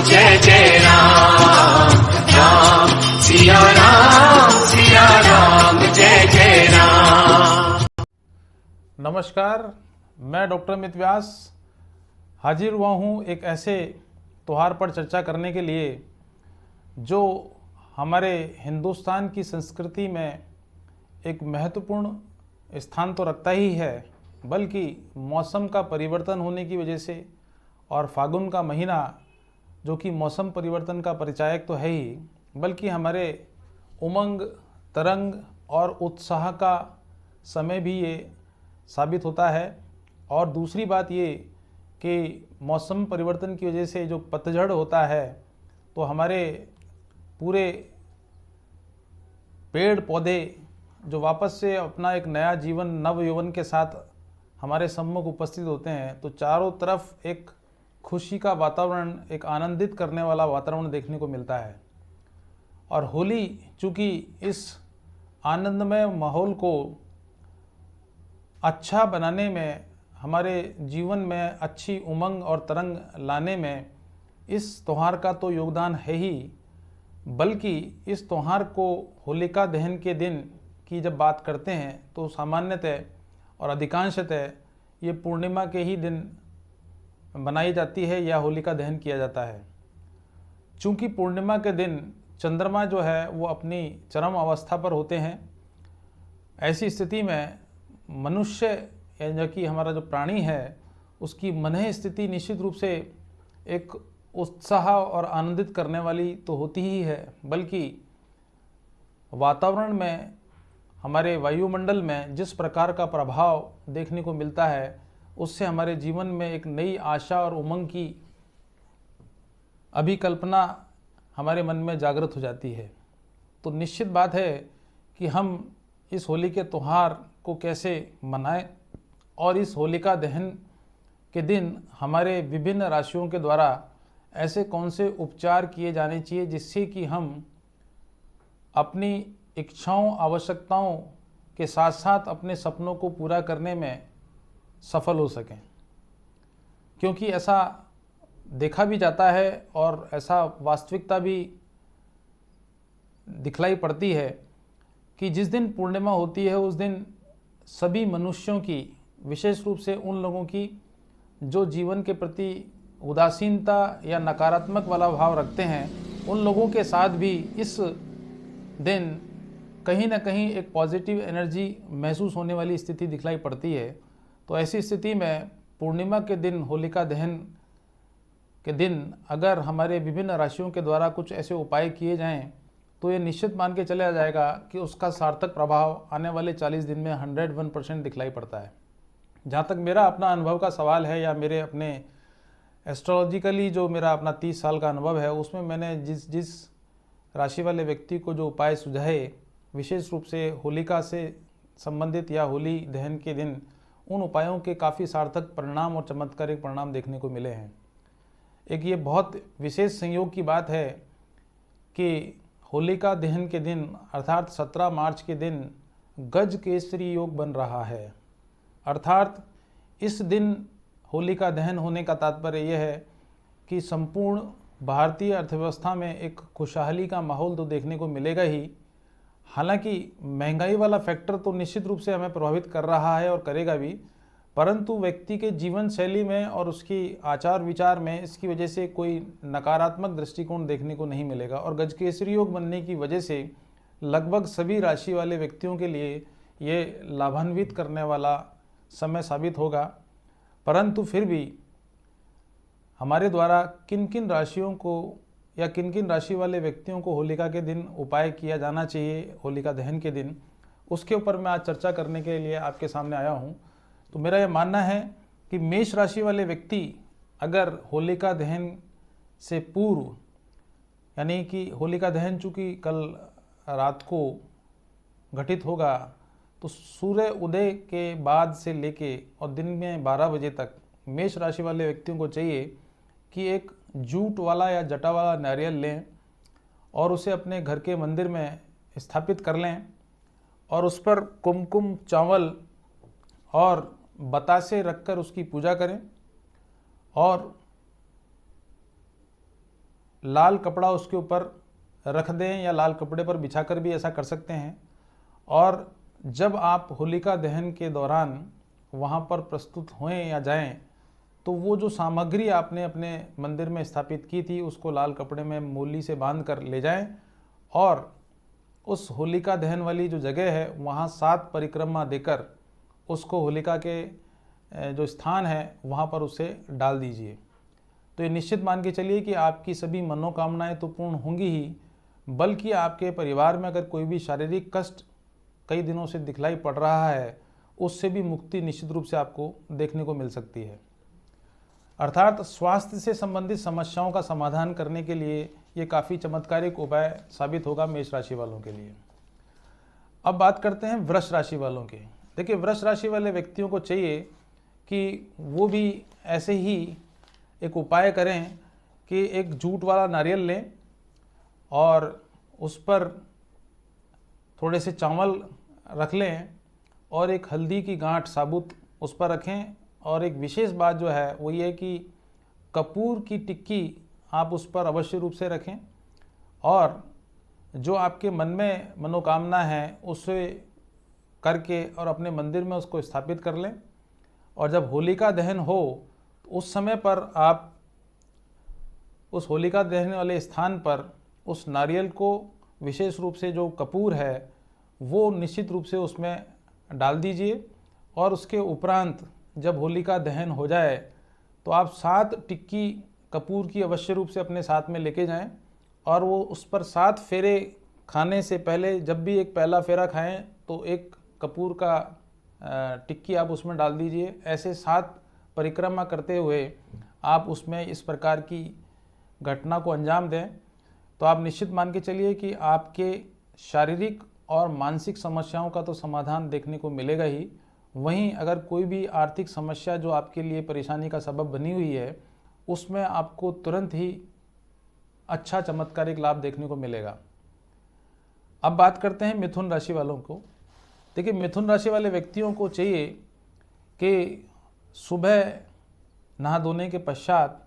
जय जय राम, राम सिया राम, जय जय राम। नमस्कार, मैं डॉक्टर अमित व्यास हाजिर हुआ हूँ एक ऐसे त्योहार पर चर्चा करने के लिए जो हमारे हिंदुस्तान की संस्कृति में एक महत्वपूर्ण स्थान तो रखता ही है, बल्कि मौसम का परिवर्तन होने की वजह से और फागुन का महीना जो कि मौसम परिवर्तन का परिचायक तो है ही, बल्कि हमारे उमंग, तरंग और उत्साह का समय भी ये साबित होता है। और दूसरी बात ये कि मौसम परिवर्तन की वजह से जो पतझड़ होता है तो हमारे पूरे पेड़ पौधे जो वापस से अपना एक नया जीवन नव यौवन के साथ हमारे सम्मुख उपस्थित होते हैं, तो चारों तरफ एक खुशी का वातावरण, एक आनंदित करने वाला वातावरण देखने को मिलता है। और होली चूँकि इस आनंदमय माहौल को अच्छा बनाने में, हमारे जीवन में अच्छी उमंग और तरंग लाने में इस त्यौहार का तो योगदान है ही, बल्कि इस त्यौहार को होलिका दहन के दिन की जब बात करते हैं तो सामान्यतः और अधिकांशतः ये पूर्णिमा के ही दिन बनाई जाती है या होलिका दहन किया जाता है। चूँकि पूर्णिमा के दिन चंद्रमा जो है वो अपनी चरम अवस्था पर होते हैं, ऐसी स्थिति में मनुष्य यानी कि हमारा जो प्राणी है उसकी मनः स्थिति निश्चित रूप से एक उत्साह और आनंदित करने वाली तो होती ही है, बल्कि वातावरण में, हमारे वायुमंडल में जिस प्रकार का प्रभाव देखने को मिलता है उससे हमारे जीवन में एक नई आशा और उमंग की अभिकल्पना हमारे मन में जागृत हो जाती है। तो निश्चित बात है कि हम इस होली के त्यौहार को कैसे मनाएं और इस होलिका दहन के दिन हमारे विभिन्न राशियों के द्वारा ऐसे कौन से उपचार किए जाने चाहिए जिससे कि हम अपनी इच्छाओं, आवश्यकताओं के साथ साथ अपने सपनों को पूरा करने में सफल हो सकें। क्योंकि ऐसा देखा भी जाता है और ऐसा वास्तविकता भी दिखलाई पड़ती है कि जिस दिन पूर्णिमा होती है उस दिन सभी मनुष्यों की, विशेष रूप से उन लोगों की जो जीवन के प्रति उदासीनता या नकारात्मक वाला भाव रखते हैं, उन लोगों के साथ भी इस दिन कहीं ना कहीं एक पॉजिटिव एनर्जी महसूस होने वाली स्थिति दिखलाई पड़ती है। तो ऐसी स्थिति में पूर्णिमा के दिन, होलिका दहन के दिन अगर हमारे विभिन्न राशियों के द्वारा कुछ ऐसे उपाय किए जाएं तो ये निश्चित मान के चला जाएगा कि उसका सार्थक प्रभाव आने वाले 40 दिन में 101% दिखलाई पड़ता है। जहाँ तक मेरा अपना अनुभव का सवाल है या मेरे अपने एस्ट्रोलॉजिकली जो मेरा अपना 30 साल का अनुभव है, उसमें मैंने जिस राशि वाले व्यक्ति को जो उपाय सुझाए, विशेष रूप से होलिका से संबंधित या होली दहन के दिन, उन उपायों के काफ़ी सार्थक परिणाम और चमत्कारिक परिणाम देखने को मिले हैं। एक ये बहुत विशेष संयोग की बात है कि होलिका दहन के दिन अर्थात 17 मार्च के दिन गज केसरी योग बन रहा है। अर्थात इस दिन होलिका दहन होने का तात्पर्य यह है कि संपूर्ण भारतीय अर्थव्यवस्था में एक खुशहाली का माहौल तो देखने को मिलेगा ही। हालांकि महंगाई वाला फैक्टर तो निश्चित रूप से हमें प्रभावित कर रहा है और करेगा भी, परंतु व्यक्ति के जीवन शैली में और उसकी आचार विचार में इसकी वजह से कोई नकारात्मक दृष्टिकोण देखने को नहीं मिलेगा। और गजकेसरी योग बनने की वजह से लगभग सभी राशि वाले व्यक्तियों के लिए ये लाभान्वित करने वाला समय साबित होगा। परंतु फिर भी हमारे द्वारा किन किन राशियों को या किन किन राशि वाले व्यक्तियों को होलिका के दिन उपाय किया जाना चाहिए, होलिका दहन के दिन, उसके ऊपर मैं आज चर्चा करने के लिए आपके सामने आया हूँ। तो मेरा यह मानना है कि मेष राशि वाले व्यक्ति अगर होलिका दहन से पूर्व, यानी कि होलिका दहन चूँकि कल रात को घटित होगा, तो सूर्य उदय के बाद से लेके और दिन में 12 बजे तक मेष राशि वाले व्यक्तियों को चाहिए कि एक जूट वाला या जटा वाला नारियल लें और उसे अपने घर के मंदिर में स्थापित कर लें और उस पर कुमकुम, चावल और बतासे रखकर उसकी पूजा करें और लाल कपड़ा उसके ऊपर रख दें या लाल कपड़े पर बिछाकर भी ऐसा कर सकते हैं। और जब आप होलिका दहन के दौरान वहाँ पर प्रस्तुत हों या जाएं, तो वो जो सामग्री आपने अपने मंदिर में स्थापित की थी उसको लाल कपड़े में मूली से बांध कर ले जाएं और उस होलिका दहन वाली जो जगह है वहाँ 7 परिक्रमा देकर उसको होलिका के जो स्थान है वहाँ पर उसे डाल दीजिए। तो ये निश्चित मान के चलिए कि आपकी सभी मनोकामनाएं तो पूर्ण होंगी ही, बल्कि आपके परिवार में अगर कोई भी शारीरिक कष्ट कई दिनों से दिखलाई पड़ रहा है उससे भी मुक्ति निश्चित रूप से आपको देखने को मिल सकती है। अर्थात स्वास्थ्य से संबंधित समस्याओं का समाधान करने के लिए ये काफ़ी चमत्कारिक उपाय साबित होगा मेष राशि वालों के लिए। अब बात करते हैं वृष राशि वालों की। देखिए, वृष राशि वाले व्यक्तियों को चाहिए कि वो भी ऐसे ही एक उपाय करें कि एक जूट वाला नारियल लें और उस पर थोड़े से चावल रख लें और एक हल्दी की गांठ साबुत उस पर रखें। और एक विशेष बात जो है वो ये कि कपूर की टिक्की आप उस पर अवश्य रूप से रखें और जो आपके मन में मनोकामना है उसे करके और अपने मंदिर में उसको स्थापित कर लें। और जब होलिका दहन हो तो उस समय पर आप उस होलिका दहन वाले स्थान पर उस नारियल को विशेष रूप से जो कपूर है वो निश्चित रूप से उसमें डाल दीजिए। और उसके उपरांत जब होलिका दहन हो जाए तो आप 7 टिक्की कपूर की अवश्य रूप से अपने साथ में लेके जाएं और वो उस पर 7 फेरे खाने से पहले जब भी एक पहला फेरा खाएं तो एक कपूर का टिक्की आप उसमें डाल दीजिए। ऐसे 7 परिक्रमा करते हुए आप उसमें इस प्रकार की घटना को अंजाम दें तो आप निश्चित मान के चलिए कि आपके शारीरिक और मानसिक समस्याओं का तो समाधान देखने को मिलेगा ही, वहीं अगर कोई भी आर्थिक समस्या जो आपके लिए परेशानी का सबब बनी हुई है उसमें आपको तुरंत ही अच्छा चमत्कारिक लाभ देखने को मिलेगा। अब बात करते हैं मिथुन राशि वालों को। देखिए, मिथुन राशि वाले व्यक्तियों को चाहिए कि सुबह नहा धोने के पश्चात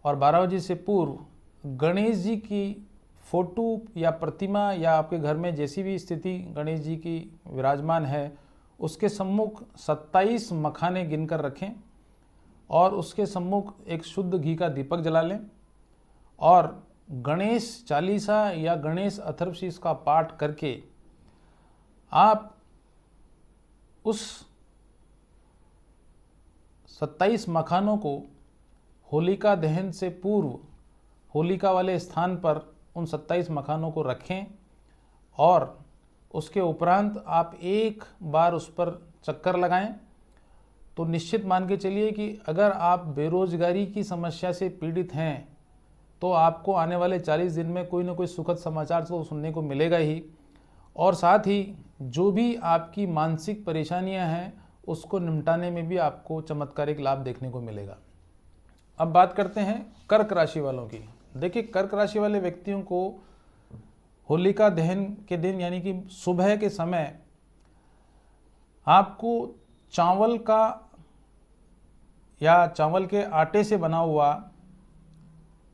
और 12 बजे से पूर्व गणेश जी की फोटो या प्रतिमा या आपके घर में जैसी भी स्थिति गणेश जी की विराजमान है उसके सम्मुख 27 मखाने गिनकर रखें और उसके सम्मुख एक शुद्ध घी का दीपक जला लें और गणेश चालीसा या गणेश अथर्वशीष का पाठ करके आप उस 27 मखानों को होलिका दहन से पूर्व होलिका वाले स्थान पर उन 27 मखानों को रखें और उसके उपरांत आप एक बार उस पर चक्कर लगाएं। तो निश्चित मान के चलिए कि अगर आप बेरोजगारी की समस्या से पीड़ित हैं तो आपको आने वाले 40 दिन में कोई ना कोई सुखद समाचार तो सुनने को मिलेगा ही, और साथ ही जो भी आपकी मानसिक परेशानियां हैं उसको निपटाने में भी आपको चमत्कारिक लाभ देखने को मिलेगा। अब बात करते हैं कर्क राशि वालों की। देखिए, कर्क राशि वाले व्यक्तियों को होलिका दहन के दिन यानी कि सुबह के समय आपको चावल का या चावल के आटे से बना हुआ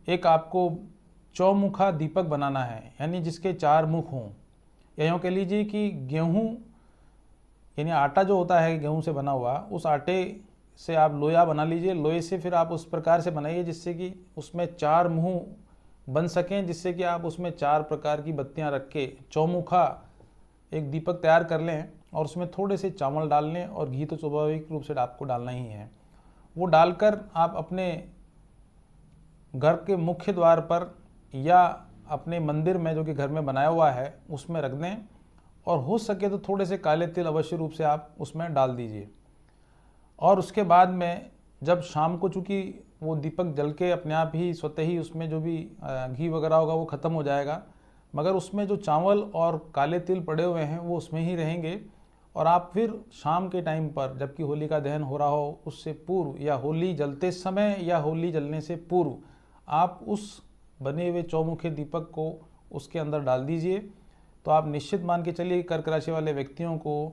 एक आपको चौमुखा दीपक बनाना है, यानी जिसके 4 मुख हों। या यूँ कह लीजिए कि गेहूँ यानी आटा जो होता है गेहूँ से बना हुआ, उस आटे से आप लोया बना लीजिए। लोहे से फिर आप उस प्रकार से बनाइए जिससे कि उसमें 4 मुँह बन सकें, जिससे कि आप उसमें 4 प्रकार की बत्तियां रख के चौमुखा एक दीपक तैयार कर लें और उसमें थोड़े से चावल डाल लें और घी तो स्वाभाविक रूप से आपको डालना ही है। वो डालकर आप अपने घर के मुख्य द्वार पर या अपने मंदिर में जो कि घर में बनाया हुआ है उसमें रख दें और हो सके तो थोड़े से काले तिल अवश्य रूप से आप उसमें डाल दीजिए। और उसके बाद में जब शाम को चूँकि वो दीपक जल के अपने आप ही स्वतः ही उसमें जो भी घी वगैरह होगा वो ख़त्म हो जाएगा, मगर उसमें जो चावल और काले तिल पड़े हुए हैं वो उसमें ही रहेंगे। और आप फिर शाम के टाइम पर जबकि होली का दहन हो रहा हो उससे पूर्व या होली जलते समय या होली जलने से पूर्व आप उस बने हुए चौमुखे दीपक को उसके अंदर डाल दीजिए। तो आप निश्चित मान के चलिए कर्क राशि वाले व्यक्तियों को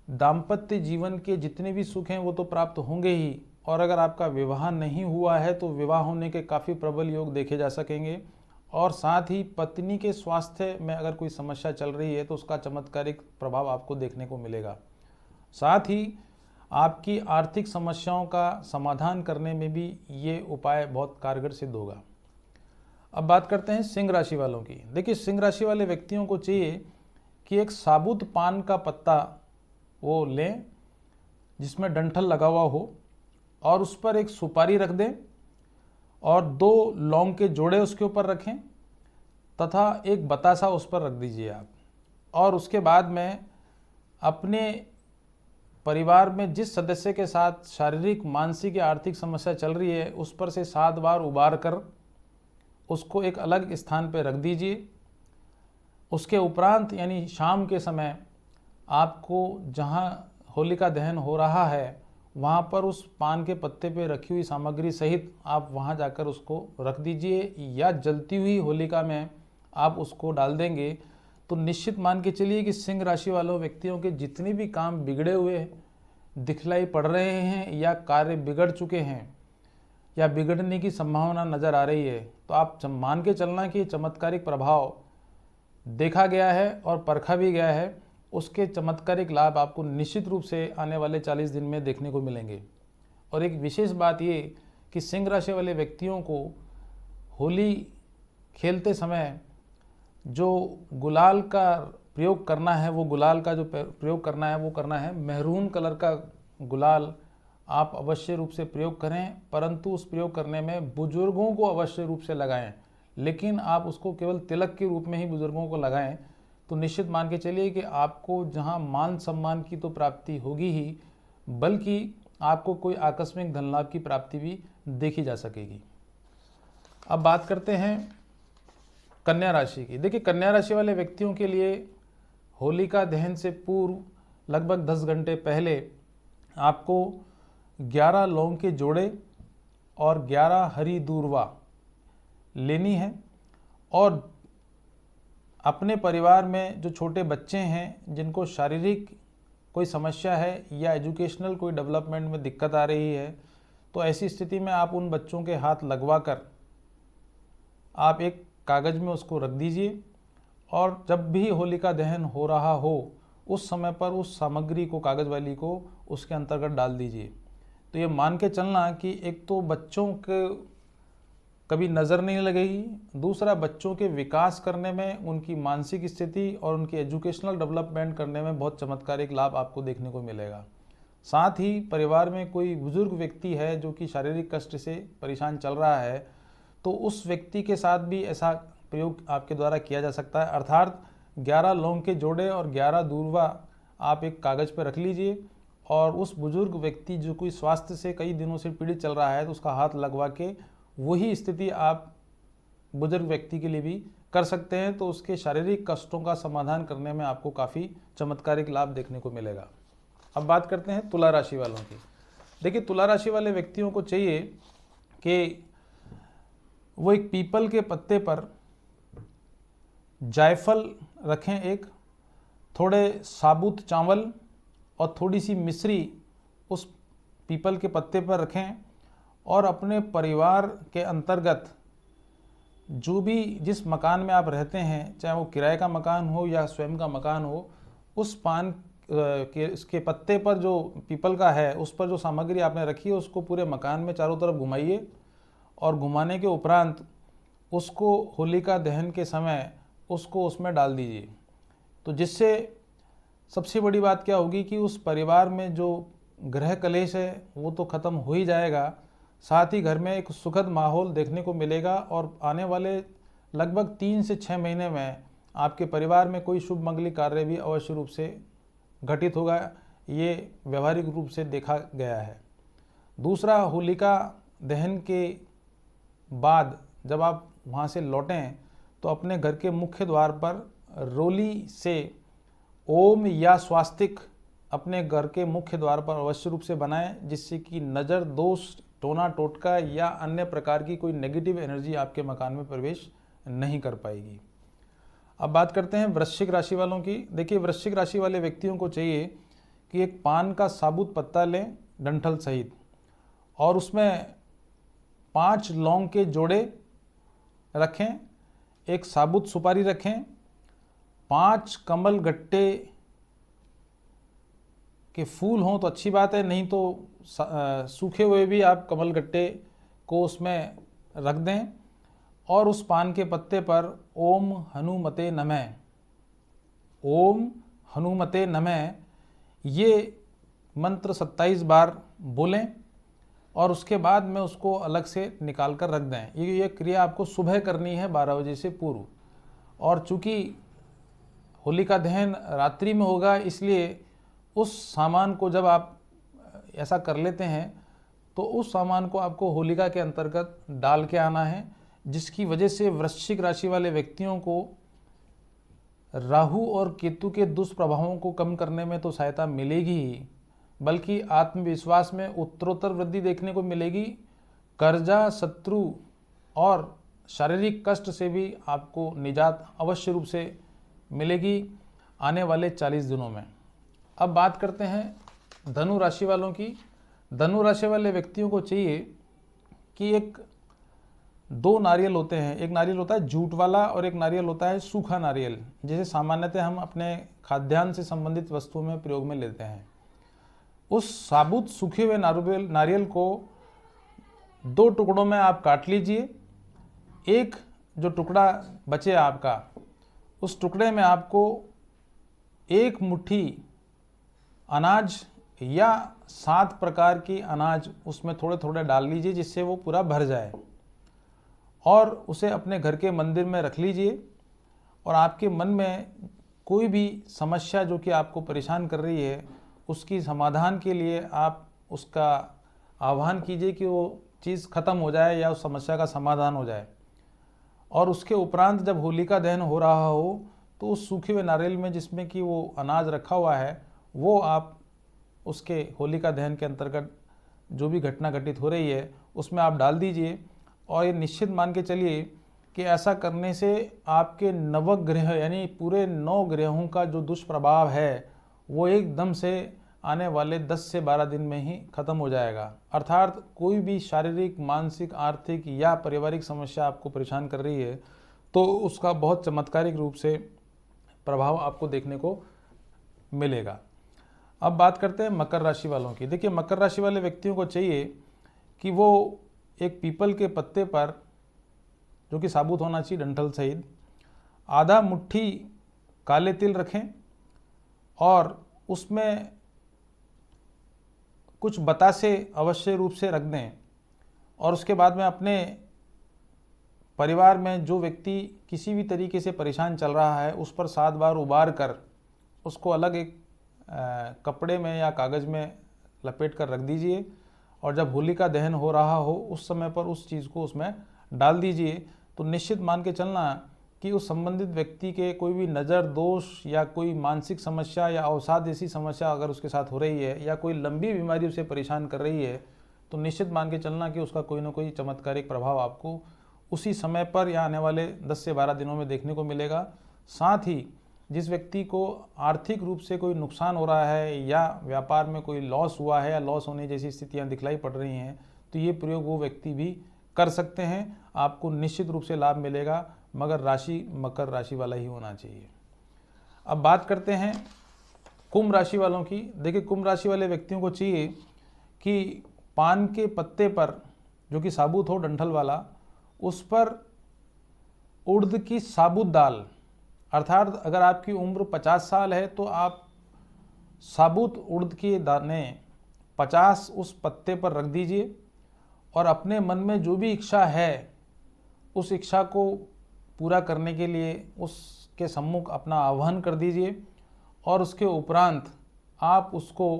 दाम्पत्य जीवन के जितने भी सुख हैं वो तो प्राप्त होंगे ही, और अगर आपका विवाह नहीं हुआ है तो विवाह होने के काफ़ी प्रबल योग देखे जा सकेंगे। और साथ ही पत्नी के स्वास्थ्य में अगर कोई समस्या चल रही है तो उसका चमत्कारिक प्रभाव आपको देखने को मिलेगा। साथ ही आपकी आर्थिक समस्याओं का समाधान करने में भी ये उपाय बहुत कारगर सिद्ध होगा। अब बात करते हैं सिंह राशि वालों की। देखिए, सिंह राशि वाले व्यक्तियों को चाहिए कि एक साबुत पान का पत्ता वो लें जिसमें डंठल लगा हुआ हो, और उस पर एक सुपारी रख दें और 2 लौंग के जोड़े उसके ऊपर रखें तथा एक बतासा उस पर रख दीजिए आप। और उसके बाद में अपने परिवार में जिस सदस्य के साथ शारीरिक, मानसिक या आर्थिक समस्या चल रही है उस पर से 7 बार उबार कर उसको एक अलग स्थान पर रख दीजिए। उसके उपरांत यानी शाम के समय आपको जहाँ होलिका दहन हो रहा है वहाँ पर उस पान के पत्ते पे रखी हुई सामग्री सहित आप वहाँ जाकर उसको रख दीजिए, या जलती हुई होलिका में आप उसको डाल देंगे तो निश्चित मान के चलिए कि सिंह राशि वालों व्यक्तियों के जितने भी काम बिगड़े हुए दिखलाई पड़ रहे हैं या कार्य बिगड़ चुके हैं या बिगड़ने की संभावना नज़र आ रही है, तो आप मान के चलना कि चमत्कारिक प्रभाव देखा गया है और परखा भी गया है। उसके चमत्कारिक लाभ आपको निश्चित रूप से आने वाले 40 दिन में देखने को मिलेंगे। और एक विशेष बात ये कि सिंह राशि वाले व्यक्तियों को होली खेलते समय जो गुलाल का प्रयोग करना है, वो गुलाल का जो प्रयोग करना है वो करना है मैरून कलर का गुलाल आप अवश्य रूप से प्रयोग करें, परंतु उस प्रयोग करने में बुजुर्गों को अवश्य रूप से लगाएं। लेकिन आप उसको केवल तिलक के रूप में ही बुजुर्गों को लगाएं तो निश्चित मान के चलिए कि आपको जहां मान सम्मान की तो प्राप्ति होगी ही, बल्कि आपको कोई आकस्मिक धन लाभ की प्राप्ति भी देखी जा सकेगी। अब बात करते हैं कन्या राशि की। देखिए, कन्या राशि वाले व्यक्तियों के लिए होलिका दहन से पूर्व लगभग 10 घंटे पहले आपको 11 लौंग के जोड़े और 11 हरी दूर्वा लेनी है, और अपने परिवार में जो छोटे बच्चे हैं जिनको शारीरिक कोई समस्या है या एजुकेशनल कोई डेवलपमेंट में दिक्कत आ रही है, तो ऐसी स्थिति में आप उन बच्चों के हाथ लगवा कर आप एक कागज़ में उसको रख दीजिए, और जब भी होलिका दहन हो रहा हो उस समय पर उस सामग्री को, कागज़ वाली को, उसके अंतर्गत डाल दीजिए। तो ये मान के चलना कि एक तो बच्चों के कभी नज़र नहीं लगेगी, दूसरा बच्चों के विकास करने में, उनकी मानसिक स्थिति और उनकी एजुकेशनल डेवलपमेंट करने में बहुत चमत्कारिक लाभ आपको देखने को मिलेगा। साथ ही परिवार में कोई बुजुर्ग व्यक्ति है जो कि शारीरिक कष्ट से परेशान चल रहा है, तो उस व्यक्ति के साथ भी ऐसा प्रयोग आपके द्वारा किया जा सकता है। अर्थात 11 लौंग के जोड़े और 11 दूर्वा आप एक कागज़ पर रख लीजिए, और उस बुजुर्ग व्यक्ति जो कोई स्वास्थ्य से कई दिनों से पीड़ित चल रहा है तो उसका हाथ लगवा के वही स्थिति आप बुजुर्ग व्यक्ति के लिए भी कर सकते हैं, तो उसके शारीरिक कष्टों का समाधान करने में आपको काफ़ी चमत्कारिक लाभ देखने को मिलेगा। अब बात करते हैं तुला राशि वालों की। देखिए, तुला राशि वाले व्यक्तियों को चाहिए कि वो एक पीपल के पत्ते पर जायफल रखें, एक थोड़े साबुत चावल और थोड़ी सी मिश्री उस पीपल के पत्ते पर रखें, और अपने परिवार के अंतर्गत जो भी जिस मकान में आप रहते हैं, चाहे वो किराए का मकान हो या स्वयं का मकान हो, उस पान के इसके पत्ते पर जो पीपल का है उस पर जो सामग्री आपने रखी है उसको पूरे मकान में चारों तरफ घुमाइए, और घुमाने के उपरांत उसको होलिका दहन के समय उसको उसमें डाल दीजिए। तो जिससे सबसे बड़ी बात क्या होगी कि उस परिवार में जो ग्रह कलेश है वो तो ख़त्म हो ही जाएगा, साथ ही घर में एक सुखद माहौल देखने को मिलेगा, और आने वाले लगभग 3 से 6 महीने में आपके परिवार में कोई शुभ मंगलिक कार्य भी अवश्य रूप से घटित होगा। ये व्यवहारिक रूप से देखा गया है। दूसरा, होलिका दहन के बाद जब आप वहाँ से लौटें तो अपने घर के मुख्य द्वार पर रोली से ओम या स्वास्तिक अपने घर के मुख्य द्वार पर अवश्य रूप से बनाएं, जिससे कि नज़र, दोष, टोना टोटका या अन्य प्रकार की कोई नेगेटिव एनर्जी आपके मकान में प्रवेश नहीं कर पाएगी। अब बात करते हैं वृश्चिक राशि वालों की। देखिए, वृश्चिक राशि वाले व्यक्तियों को चाहिए कि एक पान का साबुत पत्ता लें डंठल सहित, और उसमें 5 लौंग के जोड़े रखें, एक साबुत सुपारी रखें, 5 कमल गट्टे के फूल हों तो अच्छी बात है, नहीं तो सूखे हुए भी आप कमल गट्टे को उसमें रख दें। और उस पान के पत्ते पर ओम हनुमते नमः, ओम हनुमते नमः ये मंत्र 27 बार बोलें और उसके बाद में उसको अलग से निकाल कर रख दें। ये क्रिया आपको सुबह करनी है 12 बजे से पूर्व। और चूँकि होलिका दहन रात्रि में होगा, इसलिए उस सामान को जब आप ऐसा कर लेते हैं तो उस सामान को आपको होलिका के अंतर्गत डाल के आना है, जिसकी वजह से वृश्चिक राशि वाले व्यक्तियों को राहु और केतु के दुष्प्रभावों को कम करने में तो सहायता मिलेगी ही, बल्कि आत्मविश्वास में उत्तरोत्तर वृद्धि देखने को मिलेगी। कर्जा, शत्रु और शारीरिक कष्ट से भी आपको निजात अवश्य रूप से मिलेगी आने वाले 40 दिनों में। अब बात करते हैं धनु राशि वालों की। धनु राशि वाले व्यक्तियों को चाहिए कि 2 नारियल होते हैं, एक नारियल होता है जूट वाला और एक नारियल होता है सूखा नारियल, जिसे सामान्यतः हम अपने खाद्यान्न से संबंधित वस्तुओं में प्रयोग में लेते हैं। उस साबुत सूखे हुए नारियल को 2 टुकड़ों में आप काट लीजिए। एक जो टुकड़ा बचे आपका, उस टुकड़े में आपको 1 मुट्ठी अनाज या 7 प्रकार की अनाज उसमें थोड़े थोड़े डाल लीजिए, जिससे वो पूरा भर जाए, और उसे अपने घर के मंदिर में रख लीजिए। और आपके मन में कोई भी समस्या जो कि आपको परेशान कर रही है, उसकी समाधान के लिए आप उसका आह्वान कीजिए कि वो चीज़ ख़त्म हो जाए या उस समस्या का समाधान हो जाए। और उसके उपरांत जब होलिका दहन हो रहा हो तो उस सूखे हुए नारियल में जिसमें कि वो अनाज रखा हुआ है, वो आप उसके होलिका दहन के अंतर्गत जो भी घटना घटित हो रही है उसमें आप डाल दीजिए। और ये निश्चित मान के चलिए कि ऐसा करने से आपके नवग्रह यानी पूरे 9 ग्रहों का जो दुष्प्रभाव है वो एकदम से आने वाले 10 से 12 दिन में ही खत्म हो जाएगा। अर्थात कोई भी शारीरिक, मानसिक, आर्थिक या पारिवारिक समस्या आपको परेशान कर रही है तो उसका बहुत चमत्कारिक रूप से प्रभाव आपको देखने को मिलेगा। अब बात करते हैं मकर राशि वालों की। देखिए, मकर राशि वाले व्यक्तियों को चाहिए कि वो एक पीपल के पत्ते पर, जो कि साबुत होना चाहिए डंठल सहित, आधा मुट्ठी काले तिल रखें और उसमें कुछ बतासे अवश्य रूप से रख दें। और उसके बाद में अपने परिवार में जो व्यक्ति किसी भी तरीके से परेशान चल रहा है उस पर 7 बार उबार कर उसको अलग एक कपड़े में या कागज़ में लपेट कर रख दीजिए। और जब होलिका दहन हो रहा हो उस समय पर उस चीज़ को उसमें डाल दीजिए। तो निश्चित मान के चलना कि उस संबंधित व्यक्ति के कोई भी नज़र दोष या कोई मानसिक समस्या या अवसाद जैसी समस्या अगर उसके साथ हो रही है या कोई लंबी बीमारी उसे परेशान कर रही है, तो निश्चित मान के चलना कि उसका कोई ना कोई चमत्कारिक प्रभाव आपको उसी समय पर या आने वाले 10 से 12 दिनों में देखने को मिलेगा। साथ ही जिस व्यक्ति को आर्थिक रूप से कोई नुकसान हो रहा है या व्यापार में कोई लॉस हुआ है या लॉस होने जैसी स्थितियां दिखलाई पड़ रही हैं, तो ये प्रयोग वो व्यक्ति भी कर सकते हैं। आपको निश्चित रूप से लाभ मिलेगा, मगर राशि मकर राशि वाला ही होना चाहिए। अब बात करते हैं कुंभ राशि वालों की। देखिए, कुंभ राशि वाले व्यक्तियों को चाहिए कि पान के पत्ते पर, जो कि साबुत हो डंठल वाला, उस पर उड़द की साबुत दाल, अर्थात अगर आपकी उम्र 50 साल है तो आप साबुत उड़द के दाने 50 उस पत्ते पर रख दीजिए और अपने मन में जो भी इच्छा है उस इच्छा को पूरा करने के लिए उसके सम्मुख अपना आह्वान कर दीजिए। और उसके उपरांत आप उसको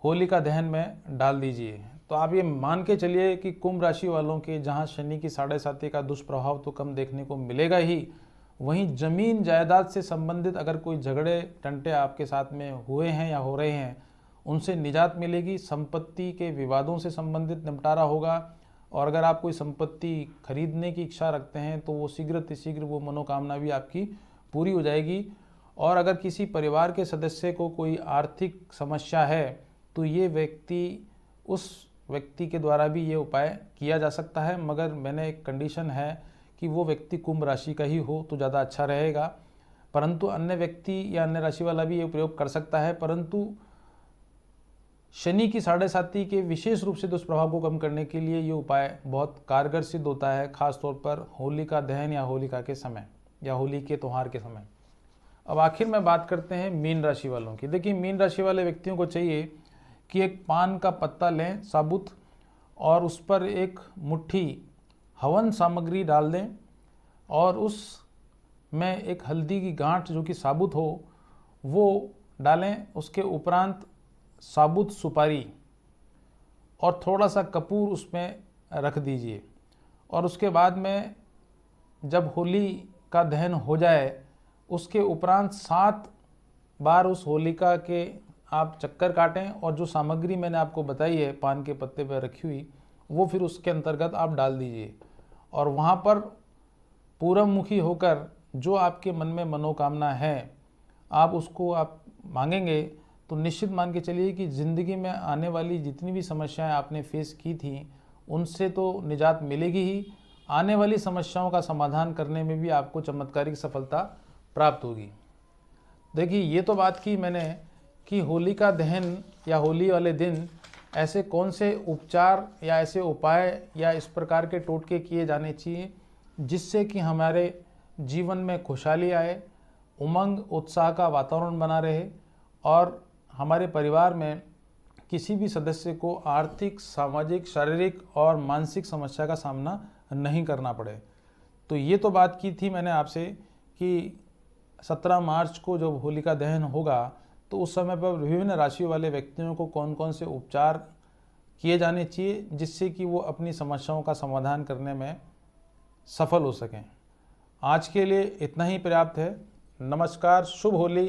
होलिका दहन में डाल दीजिए। तो आप ये मान के चलिए कि कुंभ राशि वालों के जहाँ शनि की 7.5 का दुष्प्रभाव तो कम देखने को मिलेगा ही, वहीं जमीन जायदाद से संबंधित अगर कोई झगड़े टंटे आपके साथ में हुए हैं या हो रहे हैं, उनसे निजात मिलेगी। संपत्ति के विवादों से संबंधित निपटारा होगा। और अगर आप कोई संपत्ति खरीदने की इच्छा रखते हैं तो वो शीघ्र वो मनोकामना भी आपकी पूरी हो जाएगी। और अगर किसी परिवार के सदस्य को कोई आर्थिक समस्या है तो ये व्यक्ति उस व्यक्ति के द्वारा भी ये उपाय किया जा सकता है, मगर मैंने एक कंडीशन है कि वो व्यक्ति कुंभ राशि का ही हो तो ज़्यादा अच्छा रहेगा। परंतु अन्य व्यक्ति या अन्य राशि वाला भी ये प्रयोग कर सकता है, परंतु शनि की 7.5 के विशेष रूप से दुष्प्रभाव को कम करने के लिए ये उपाय बहुत कारगर सिद्ध होता है, खासतौर पर होलिका दहन या होलिका के समय या होली के त्यौहार के समय। अब आखिर में बात करते हैं मीन राशि वालों की। देखिए, मीन राशि वाले व्यक्तियों को चाहिए कि एक पान का पत्ता लें साबुत और उस पर एक मुट्ठी हवन सामग्री डाल दें और उस में एक हल्दी की गांठ जो कि साबुत हो वो डालें। उसके उपरांत साबुत सुपारी और थोड़ा सा कपूर उसमें रख दीजिए और उसके बाद में जब होली का दहन हो जाए उसके उपरांत 7 बार उस होलिका के आप चक्कर काटें और जो सामग्री मैंने आपको बताई है पान के पत्ते पर रखी हुई वो फिर उसके अंतर्गत आप डाल दीजिए और वहाँ पर पूर्वमुखी होकर जो आपके मन में मनोकामना है आप उसको आप मांगेंगे तो निश्चित मान के चलिए कि ज़िंदगी में आने वाली जितनी भी समस्याएं आपने फेस की थी उनसे तो निजात मिलेगी ही, आने वाली समस्याओं का समाधान करने में भी आपको चमत्कारिक सफलता प्राप्त होगी। देखिए, ये तो बात की मैंने कि होली का दहन या होली वाले दिन ऐसे कौन से उपचार या ऐसे उपाय या इस प्रकार के टोटके किए जाने चाहिए जिससे कि हमारे जीवन में खुशहाली आए, उमंग उत्साह का वातावरण बना रहे और हमारे परिवार में किसी भी सदस्य को आर्थिक, सामाजिक, शारीरिक और मानसिक समस्या का सामना नहीं करना पड़े। तो ये तो बात की थी मैंने आपसे कि 17 मार्च को जब होलिका दहन होगा तो उस समय पर विभिन्न राशियों वाले व्यक्तियों को कौन कौन से उपचार किए जाने चाहिए जिससे कि वो अपनी समस्याओं का समाधान करने में सफल हो सकें। आज के लिए इतना ही पर्याप्त है। नमस्कार, शुभ होली।